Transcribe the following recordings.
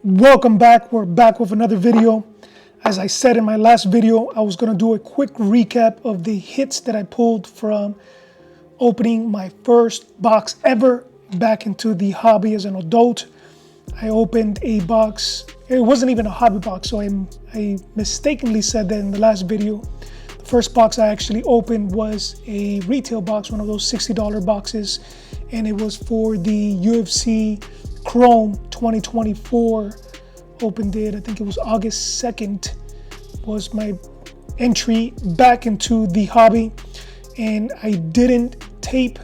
Welcome back. We're back with another video. As I said in my last video, I was going to do a quick recap of the hits that I pulled from opening my first box ever back into the hobby as an adult. I opened a box. It wasn't even a hobby box, so I mistakenly said that in the last video. The first box I actually opened was a retail box, one of those $60 boxes, and it was for the UFC Chrome 2024. Opened it, I think it was August 2nd, was my entry back into the hobby. And I didn't tape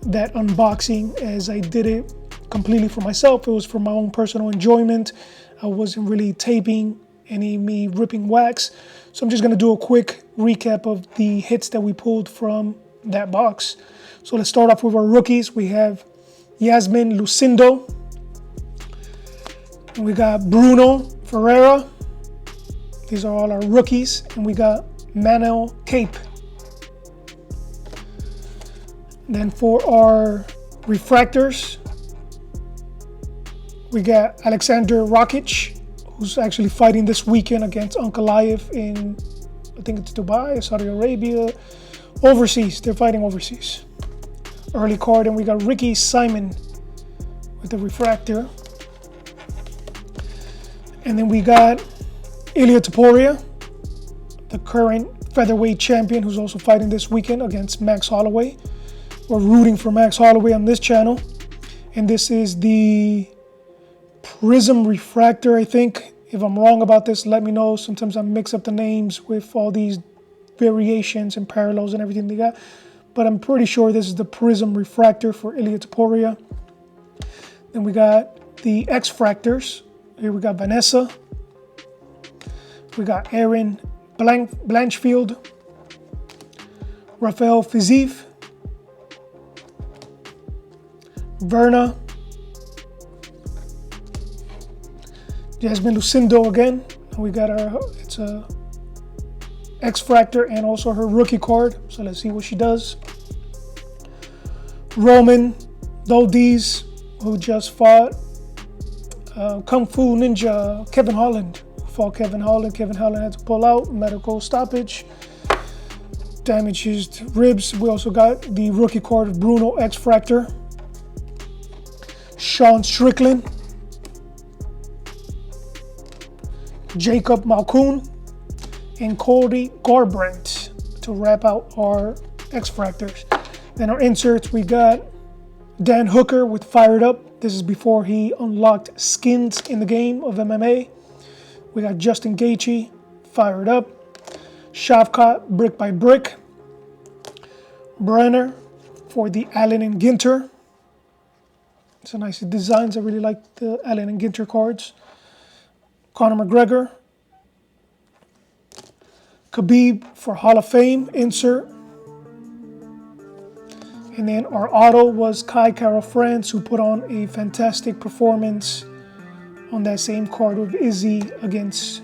that unboxing as I did it completely for myself. It was for my own personal enjoyment. I wasn't really taping me ripping wax. So I'm just going to do a quick recap of the hits that we pulled from that box. So let's start off with our rookies. We have Yasmin Lucindo. And we got Bruno Ferreira. These are all our rookies. And we got Manuel Cape. Then for our refractors, we got Alexander Rakic, who's actually fighting this weekend against Ankalaev in, I think it's Dubai, Saudi Arabia, overseas. They're fighting overseas. Early card, and we got Ricky Simon with the refractor. And then we got Ilia Topuria, the current featherweight champion, who's also fighting this weekend against Max Holloway. We're rooting for Max Holloway on this channel. And this is the Prism Refractor, I think. If I'm wrong about this, let me know. Sometimes I mix up the names with all these variations and parallels and everything they got. But I'm pretty sure this is the Prism Refractor for Ilia Topuria. Then we got the X-Fractors. Here we got Vanessa. We got Aaron Blanchfield. Rafael Fiziev. Verna. Yasmin Lucindo again. We got it's a X-Fractor and also her rookie card. So let's see what she does. Roman Doldiz, who just fought Kung Fu Ninja Kevin Holland. Fought Kevin Holland. Kevin Holland had to pull out, medical stoppage. Damaged his ribs. We also got the rookie card of Bruno X-Fractor. Sean Strickland. Jacob Malkoon. And Cody Garbrandt to wrap out our X-Fractors. Then our inserts, we got Dan Hooker with Fired Up. This is before he unlocked skins in the game of MMA. We got Justin Gaethje, Fired Up. Shavkat, Brick by Brick. Brenner for the Allen and Ginter. It's a nice designs. I really like the Allen and Ginter cards. Conor McGregor. Khabib for Hall of Fame insert. And then our auto was Kai Kara France, who put on a fantastic performance on that same card with Izzy against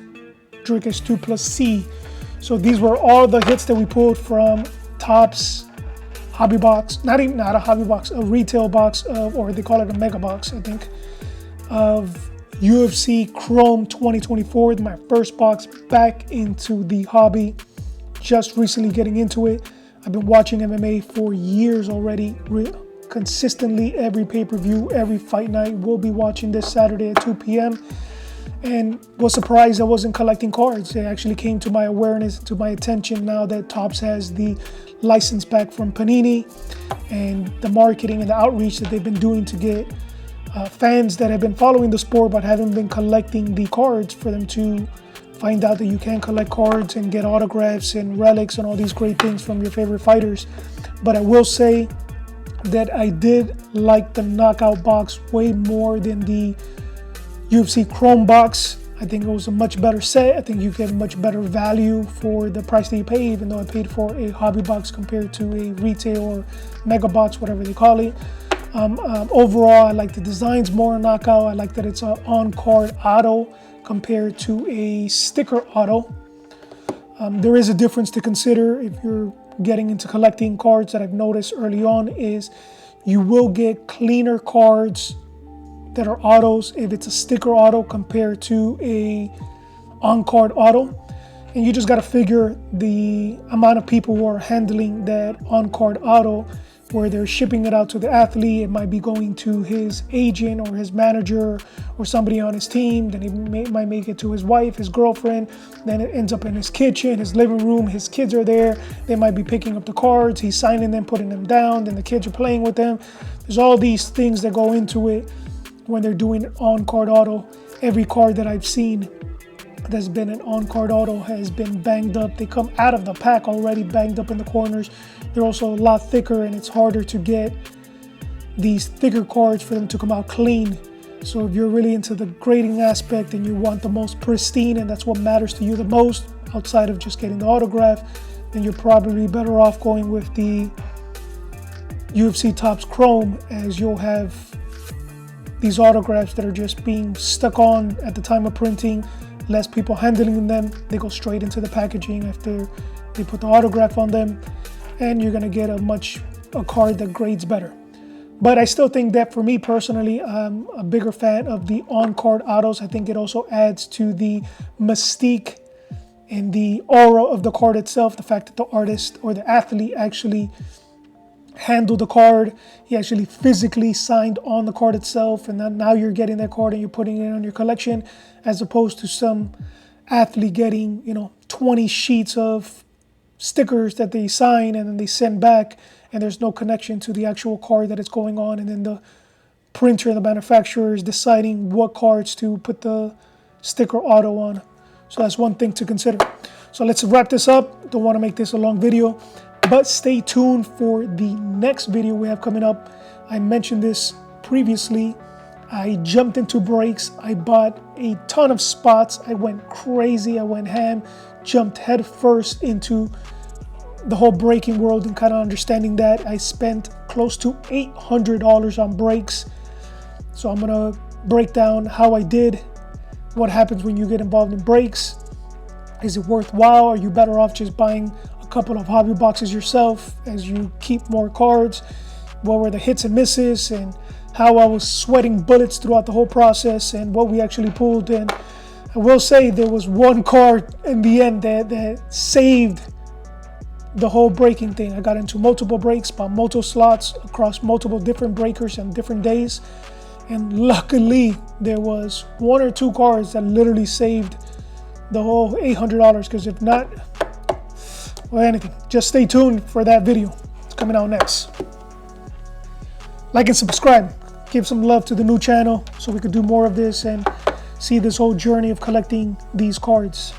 Dricus 2+C. So these were all the hits that we pulled from Topps hobby box, not a hobby box, a retail box of, or they call it a mega box, I think, of UFC Chrome 2024. My first box back into the hobby, just recently getting into it. I've been watching MMA for years already, consistently every pay-per-view, every fight night. We'll be watching this Saturday at 2 p.m. And was surprised I wasn't collecting cards. It actually came to my awareness, to my attention now that Topps has the license back from Panini and the marketing and the outreach that they've been doing to get fans that have been following the sport but haven't been collecting the cards, for them to find out that you can collect cards and get autographs and relics and all these great things from your favorite fighters. But I will say that I did like the knockout box way more than the UFC Chrome box. I think it was a much better set. I think you get much better value for the price that you pay, even though I paid for a hobby box compared to a retail or mega box, whatever they call it. Overall, I like the designs more on knockout. I like that it's an on-card auto compared to a sticker auto. There is a difference to consider if you're getting into collecting cards that I've noticed early on is you will get cleaner cards that are autos if it's a sticker auto compared to a on-card auto. And you just got to figure the amount of people who are handling that on-card auto, where they're shipping it out to the athlete. It might be going to his agent or his manager or somebody on his team. Then it might make it to his wife, his girlfriend. Then it ends up in his kitchen, his living room. His kids are there. They might be picking up the cards. He's signing them, putting them down. Then the kids are playing with them. There's all these things that go into it when they're doing on-card auto. Every card that I've seen that's been an on-card auto has been banged up. They come out of the pack already banged up in the corners. They're also a lot thicker, and it's harder to get these thicker cards for them to come out clean. So if you're really into the grading aspect and you want the most pristine, and that's what matters to you the most outside of just getting the autograph, then you're probably better off going with the UFC Topps Chrome, as you'll have these autographs that are just being stuck on at the time of printing. Less people handling them. They go straight into the packaging after they put the autograph on them, and you're gonna get a card that grades better. But I still think that, for me personally, I'm a bigger fan of the on-card autos. I think it also adds to the mystique and the aura of the card itself. The fact that the artist or the athlete actually handled the card, he actually physically signed on the card itself, and then now you're getting that card and you're putting it on your collection, as opposed to some athlete getting 20 sheets of stickers that they sign and then they send back, and there's no connection to the actual card that is going on, and then the printer and the manufacturer is deciding what cards to put the sticker auto on. So that's one thing to consider. So let's wrap this up. Don't want to make this a long video, but stay tuned for the next video we have coming up. I mentioned this previously. I jumped into breaks. I bought a ton of spots. I went crazy. I went ham, jumped head first into the whole breaking world and kind of understanding that. I spent close to $800 on breaks. So I'm going to break down how I did, what happens when you get involved in breaks. Is it worthwhile? Are you better off just buying a couple of hobby boxes yourself as you keep more cards? What were the hits and misses, and how I was sweating bullets throughout the whole process, and what we actually pulled. And I will say there was one card in the end that saved the whole breaking thing. I got into multiple breaks, bought multiple slots across multiple different breakers and different days. And luckily, there was one or two cards that literally saved the whole $800, because if not, well, anything. Just stay tuned for that video. It's coming out next. Like and subscribe. Give some love to the new channel so we could do more of this and see this whole journey of collecting these cards.